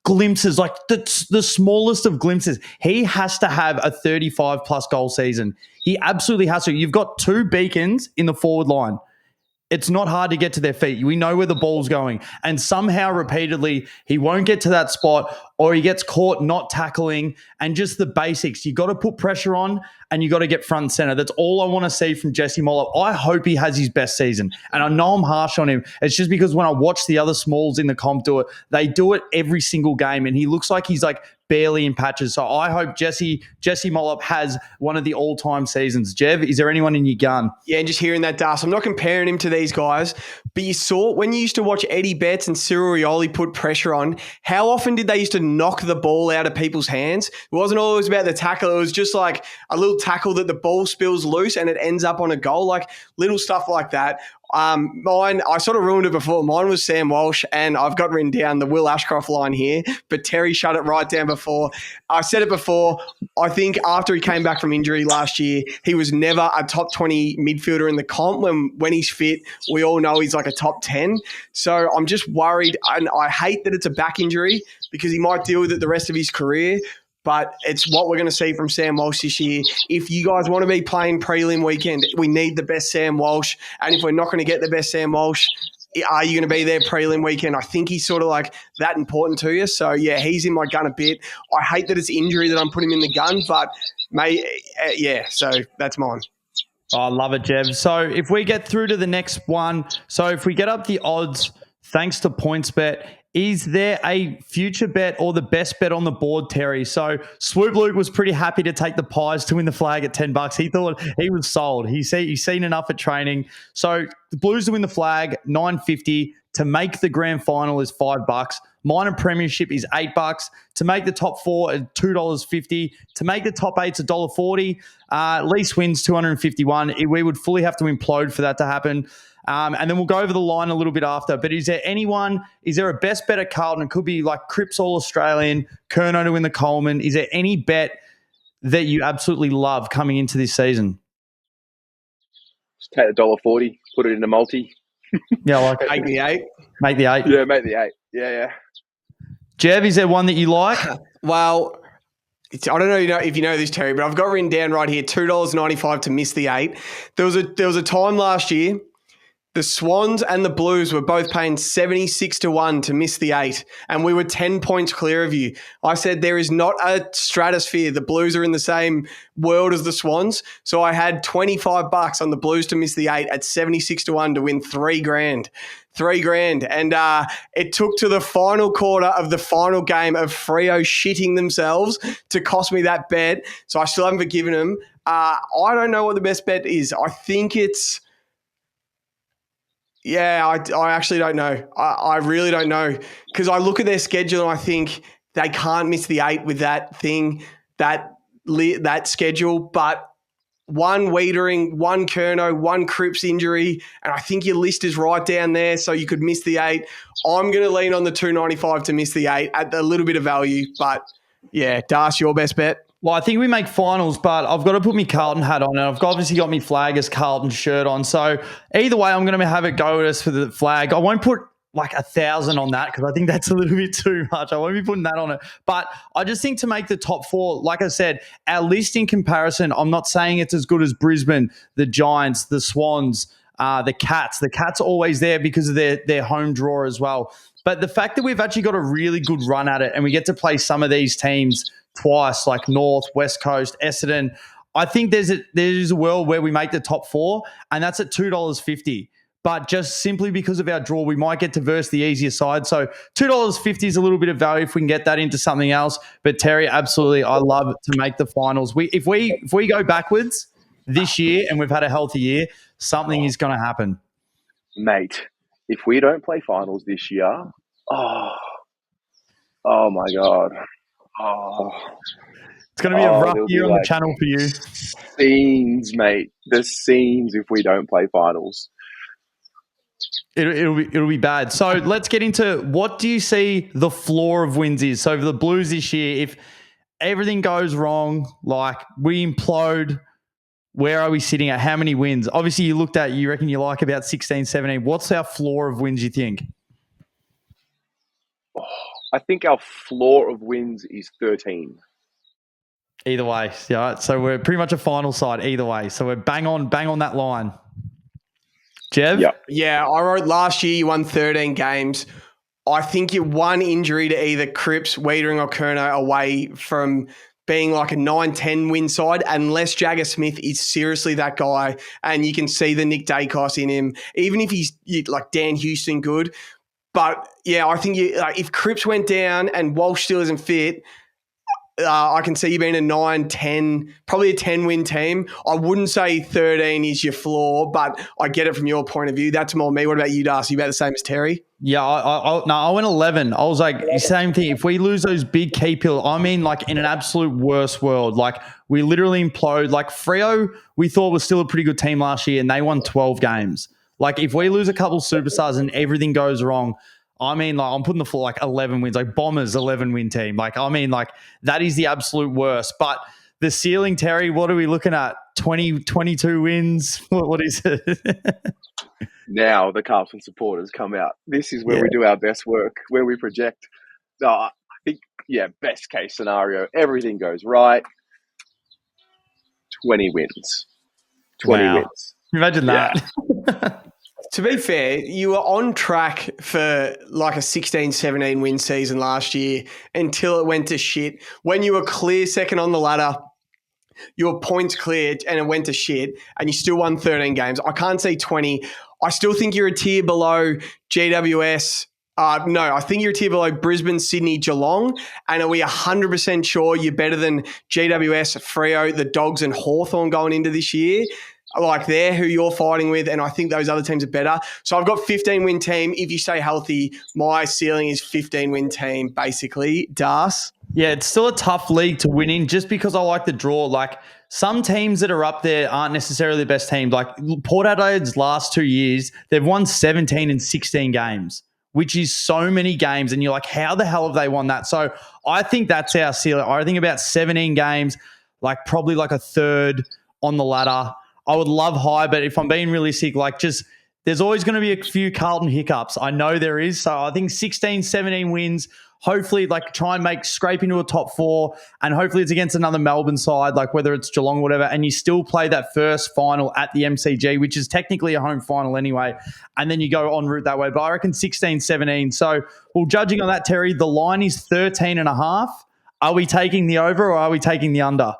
glimpses, like the smallest of glimpses. He has to have a 35-plus goal season. He absolutely has to. You've got two beacons in the forward line. It's not hard to get to their feet. We know where the ball's going. And somehow, repeatedly, he won't get to that spot, or he gets caught not tackling, and just the basics. You got to put pressure on, and you got to get front and center. That's all I want to see from Jesse Mollop. I hope he has his best season. And I know I'm harsh on him. It's just because when I watch the other smalls in the comp do it, they do it every single game, and he looks like he's like barely in patches. So I hope Jesse Mollop has one of the all-time seasons. Jev, is there anyone in your gun? Yeah, and just hearing that, Das, I'm not comparing him to these guys, but you saw when you used to watch Eddie Betts and Cyril Rioli put pressure on, how often did they used to knock the ball out of people's hands? It wasn't always about the tackle. It was just like a little tackle that the ball spills loose and it ends up on a goal, like little stuff like that. Mine, I sort of ruined it before. Mine was Sam Walsh, and I've got written down the Will Ashcroft line here, but Terry shut it right down before. I said it before. I think after he came back from injury last year, he was never a top 20 midfielder in the comp. When he's fit, we all know he's like a top 10. So I'm just worried, and I hate that it's a back injury because he might deal with it the rest of his career. But it's what we're going to see from Sam Walsh this year. If you guys want to be playing prelim weekend, we need the best Sam Walsh. And if we're not going to get the best Sam Walsh, are you going to be there prelim weekend? I think he's sort of like that important to you. So, yeah, he's in my gun a bit. I hate that it's injury that I'm putting him in the gun, but, so that's mine. Oh, I love it, Jev. So if we get through to the next one, so if we get up the odds, thanks to PointsBet, is there a future bet or the best bet on the board, Terry? So Swoop Luke was pretty happy to take the Pies to win the flag at $10. He thought he was sold. He's seen enough at training. So the Blues to win the flag, $9.50. To make the grand final is $5. Minor Premiership is $8. To make the top four, $2.50. To make the top eight's $1.40. Least wins $251. We would fully have to implode for that to happen. And then we'll go over the line a little bit after. But is there a best bet at Carlton? It could be like Cripps All-Australian, Kerno to win the Coleman. Is there any bet that you absolutely love coming into this season? Just take the $1.40, put it in a multi. Yeah, I like it. Make the 8. Make the 8. Yeah, make the 8. Yeah. Jev, is there one that you like? Well, I don't know if you know this, Terry, but I've got written down right here, $2.95 to miss the 8. There was a time last year, the Swans and the Blues were both paying 76-1 to miss the 8, and we were 10 points clear of you. I said there is not a stratosphere. The Blues are in the same world as the Swans, so I had $25 on the Blues to miss the 8 at 76-1 to win $3,000. $3,000. And it took to the final quarter of the final game of Freo shitting themselves to cost me that bet. So I still haven't forgiven them. I don't know what the best bet is. I think it's... Yeah, I actually don't know. I really don't know because I look at their schedule and I think they can't miss the 8 with that thing, that schedule. But one Wiedering, one Kerno, one Cripps injury, and I think your list is right down there, so you could miss the 8. I'm going to lean on the $2.95 to miss the 8 at a little bit of value. But, yeah, Das, your best bet? Well, I think we make finals, but I've got to put my Carlton hat on, and I've obviously got my flag as Carlton shirt on. So either way, I'm going to have a go at us for the flag. I won't put like 1,000 on that because I think that's a little bit too much. I won't be putting that on it. But I just think to make the top 4, like I said, our list in comparison, I'm not saying it's as good as Brisbane, the Giants, the Swans, the Cats. The Cats are always there because of their home draw as well. But the fact that we've actually got a really good run at it and we get to play some of these teams twice, like North, West Coast, Essendon, I think there's a world where we make the top 4, and that's at $2.50. But just simply because of our draw, we might get to verse the easier side. So $2.50 is a little bit of value if we can get that into something else. But Terry, absolutely, I love to make the finals. If we go backwards this year and we've had a healthy year, something is going to happen. Mate, if we don't play finals this year, oh my God. Oh, it's going to be a rough year on the channel for you. Scenes, mate. The scenes if we don't play finals. It'll be bad. So let's get into what do you see the floor of wins is. So for the Blues this year, if everything goes wrong, like we implode, where are we sitting at? How many wins? Obviously, you reckon you like about 16, 17. What's our floor of wins, you think? I think our floor of wins is 13. Either way. Yeah. So we're pretty much a final side either way. So we're bang on that line. Jev? Yep. Yeah, I wrote last year you won 13 games. I think you're one injury to either Cripps, Wiedering or Kerno away from being like a 9-10 win side, unless Jagger Smith is seriously that guy and you can see the Nick Dacos in him, even if he's like Dan Houston good. But yeah, I think if Cripps went down and Walsh still isn't fit, I can see you being a 9-10, probably a 10-win team. I wouldn't say 13 is your floor, but I get it from your point of view. That's more me. What about you, Darcy? You about the same as Terry? Yeah, I went 11. I was like, same thing. If we lose those big key pillars, I mean, like in an absolute worst world, like we literally implode. Like Freo, we thought was still a pretty good team last year and they won 12 games. Like if we lose a couple superstars and everything goes wrong, I mean, like I'm putting the floor like 11 wins, like Bombers 11-win team. Like, I mean, like that is the absolute worst. But the ceiling, Terry, what are we looking at? 20, 22 wins? What is it? Now the Carlton supporters come out. This is where we do our best work, where we project. I think, best case scenario, everything goes right. 20 wins. 20 wins. Imagine that. Yeah. To be fair, you were on track for like a 16, 17 win season last year until it went to shit. When you were clear second on the ladder, you were points cleared and it went to shit and you still won 13 games. I can't say 20. I still think you're a tier below GWS. No, I think you're a tier below Brisbane, Sydney, Geelong. And are we 100% sure you're better than GWS, Freo, the Dogs and Hawthorn going into this year? Like they're who you're fighting with, and I think those other teams are better. So I've got 15-win team. If you stay healthy, my ceiling is 15-win team, basically. Das? Yeah, it's still a tough league to win in just because I like the draw. Like some teams that are up there aren't necessarily the best teams. Like Port Adelaide's last 2 years, they've won 17 and 16 games, which is so many games. And you're like, how the hell have they won that? So I think that's our ceiling. I think about 17 games, like probably like a third on the ladder. I would love high, but if I'm being realistic, like just there's always going to be a few Carlton hiccups. I know there is. So I think 16, 17 wins, hopefully like try and scrape into a top four, and hopefully it's against another Melbourne side, like whether it's Geelong or whatever, and you still play that first final at the MCG, which is technically a home final anyway, and then you go en route that way. But I reckon 16, 17. So, well, judging on that, Terry, the line is 13.5. Are we taking the over or are we taking the under?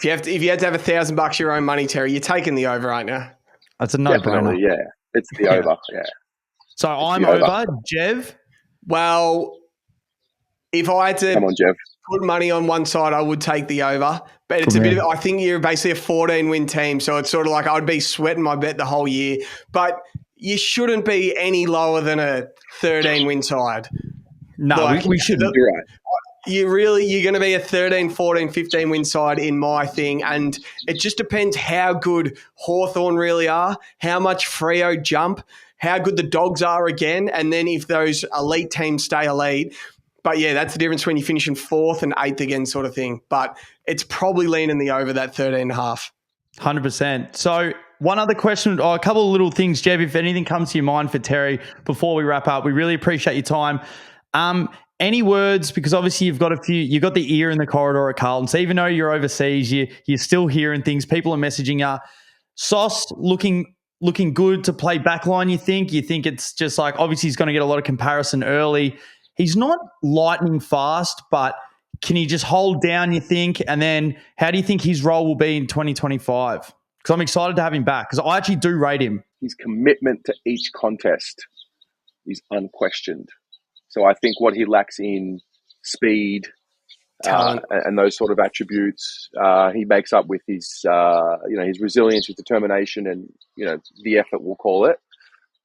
If you had to have $1,000 your own money, Terry, you're taking the over, aren't you? That's a no-brainer. Yeah. It's the over, yeah. So I'm over. Jev? Well, if I had to Come on, Jev. put money on one side, I would take the over. But it's a bit of, I think you're basically a 14-win team, so it's sort of like I'd be sweating my bet the whole year. But you shouldn't be any lower than a 13-win side. No, like, we shouldn't. You're right. You're going to be a 13, 14, 15 win side in my thing. And it just depends how good Hawthorn really are, how much Freo jump, how good the Dogs are again. And then if those elite teams stay elite. But yeah, that's the difference when you finish in 4th and 8th again sort of thing. But it's probably leaning the over that 13.5. 100%. So one other question, or a couple of little things, Jev, if anything comes to your mind for Terry before we wrap up, we really appreciate your time. Any words, because obviously you've got the ear in the corridor at Carlton. So even though you're overseas, you're still hearing things. People are messaging you. Sauce looking good to play backline, you think? You think it's just like, obviously he's going to get a lot of comparison early. He's not lightning fast, but can he just hold down, you think? And then how do you think his role will be in 2025? Because I'm excited to have him back because I actually do rate him. His commitment to each contest is unquestioned. So I think what he lacks in speed and those sort of attributes, he makes up with his his resilience, his determination, and the effort, we'll call it.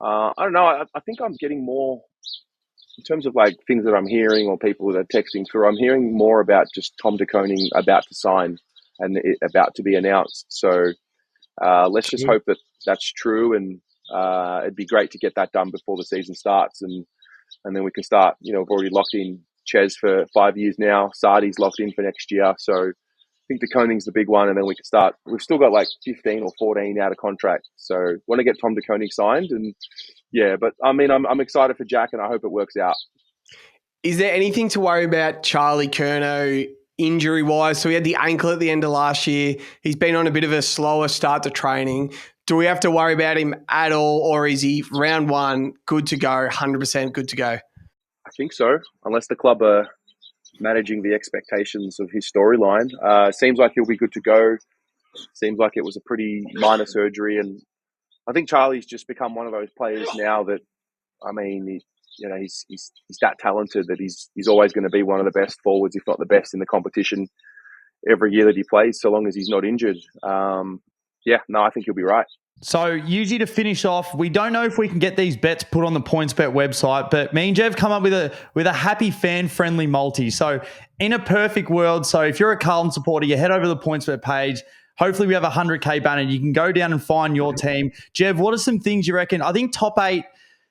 I don't know. I think I'm getting more in terms of like things that I'm hearing or people that are texting through. I'm hearing more about just Tom De Koning about to sign and about to be announced. So let's just hope that that's true, and it'd be great to get that done before the season starts, and then we can start. We've already locked in Ches for 5 years now. Sardi's locked in for next year, so I think De Koning's the big one, and then we can start. We've still got like 15 or 14 out of contract, so want to get Tom De Koning signed, and yeah. But I mean, I'm excited for Jack, and I hope it works out. Is there anything to worry about Charlie Curnow injury-wise? So he had the ankle at the end of last year. He's been on a bit of a slower start to training. Do we have to worry about him at all, or is he round one good to go, 100% good to go? I think so, unless the club are managing the expectations of his storyline. Seems like he'll be good to go. Seems like it was a pretty minor surgery, and I think Charlie's just become one of those players now that, I mean, he's that talented that he's always going to be one of the best forwards, if not the best, in the competition every year that he plays, so long as he's not injured. I think he'll be right. So, usually to finish off, we don't know if we can get these bets put on the PointsBet website, but me and Jev come up with a happy fan-friendly multi. So, in a perfect world, so if you're a Carlton supporter, you head over to the PointsBet page. Hopefully, we have a 100K banner. You can go down and find your team. Jev, what are some things you reckon? I think top 8,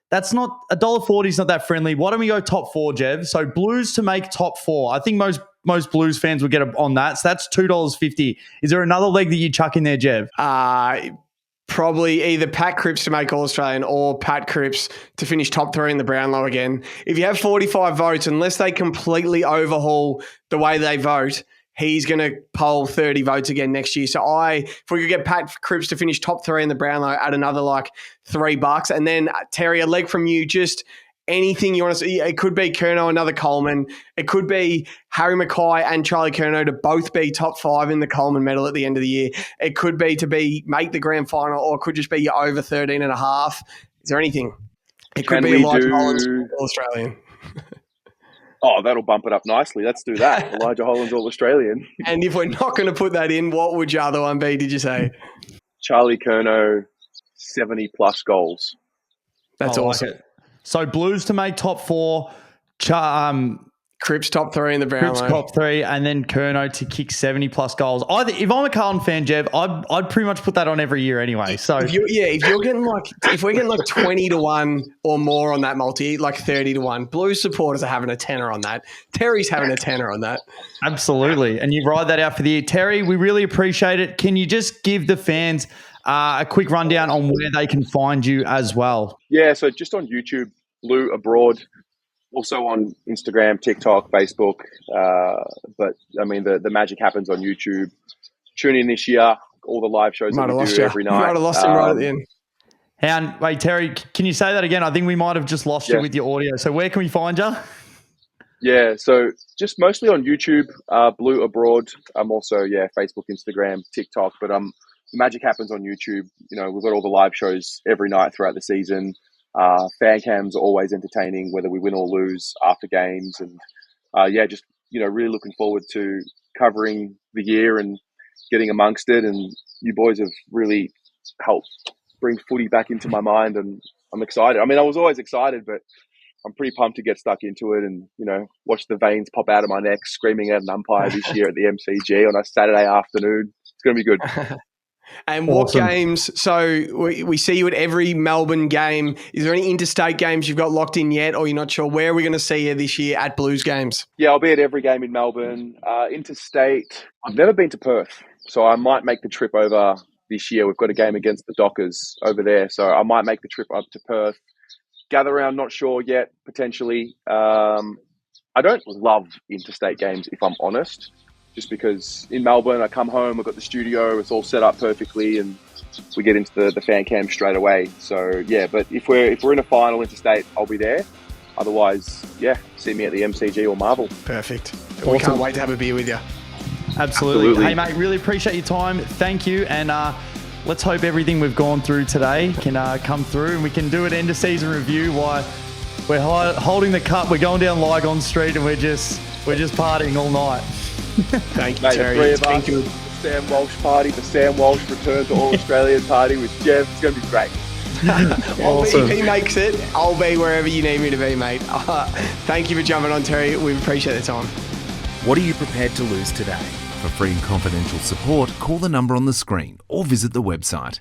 that's not $1.40 is not that friendly. Why don't we go top 4, Jev? So, Blues to make top 4. I think most Blues fans will get on that. So that's $2.50. Is there another leg that you chuck in there, Jev? Probably either Pat Cripps to make All-Australian or Pat Cripps to finish top 3 in the Brownlow again. If you have 45 votes, unless they completely overhaul the way they vote, he's going to poll 30 votes again next year. So if we could get Pat Cripps to finish top 3 in the Brownlow at another like $3. And then Terry, a leg from you, just anything you want to see. It could be Curnow, another Coleman. It could be Harry Mackay and Charlie Curnow to both be top 5 in the Coleman medal at the end of the year. It could be to make the grand final, or it could just be you're over 13.5. Is there anything? It could be Elijah Hollands All-Australian. Oh, that'll bump it up nicely. Let's do that. Elijah Hollands All-Australian. And if we're not going to put that in, what would your other one be, did you say? Charlie Curnow, 70-plus goals. That's awesome. Like it. So Blues to make top 4, Cripps top 3 in the Brownlow. Cripps top 3, and then Curnow to kick 70-plus goals. If I'm a Carlton fan, Jev, I'd pretty much put that on every year anyway. So if we're getting like 20 to 1 or more on that multi, like 30 to 1, Blues supporters are having a tenner on that. Terry's having a tenner on that. Absolutely, and you ride that out for the year. Terry, we really appreciate it. Can you just give the fans a quick rundown on where they can find you as well? Yeah, so just on YouTube, Blue Abroad, also on Instagram, TikTok, Facebook. But I mean, the magic happens on YouTube. Tune in this year. All the live shows that we do every night. Might have lost him right at the end. Wait, Terry, can you say that again? I think we might have just lost you with your audio. So where can we find you? Yeah, so just mostly on YouTube, Blue Abroad. I'm also, Facebook, Instagram, TikTok. But the magic happens on YouTube. We've got all the live shows every night throughout the season. Fan cams are always entertaining, whether we win or lose after games. And just really looking forward to covering the year and getting amongst it. And you boys have really helped bring footy back into my mind, and I'm excited. I mean, I was always excited, but I'm pretty pumped to get stuck into it and, watch the veins pop out of my neck screaming at an umpire this year at the MCG on a Saturday afternoon. It's going to be good. And what games? So we see you at every Melbourne game. Is there any interstate games you've got locked in yet, or you're not sure? Where are we going to see you this year at Blues games? Yeah, I'll be at every game in Melbourne. Interstate, I've never been to Perth, so I might make the trip over this year. We've got a game against the Dockers over there, so I might make the trip up to Perth. Gather Round, not sure yet, potentially. I don't love interstate games, if I'm honest. Just because in Melbourne, I come home, I've got the studio, it's all set up perfectly, and we get into the fan cam straight away. So but if we're in a final interstate, I'll be there. Otherwise, see me at the MCG or Marvel. Perfect. Awesome. We can't wait to have a beer with you. Absolutely. Hey mate, really appreciate your time. Thank you, and let's hope everything we've gone through today can come through, and we can do an end of season review while we're holding the cup. We're going down Lygon Street, and we're just partying all night. Thank you, Terry. The three of us, the Sam Walsh party, the Sam Walsh return to All-Australian party with Jeff. It's going to be great. Awesome. If he makes it, I'll be wherever you need me to be, mate. Thank you for jumping on, Terry. We appreciate the time. What are you prepared to lose today? For free and confidential support, call the number on the screen or visit the website.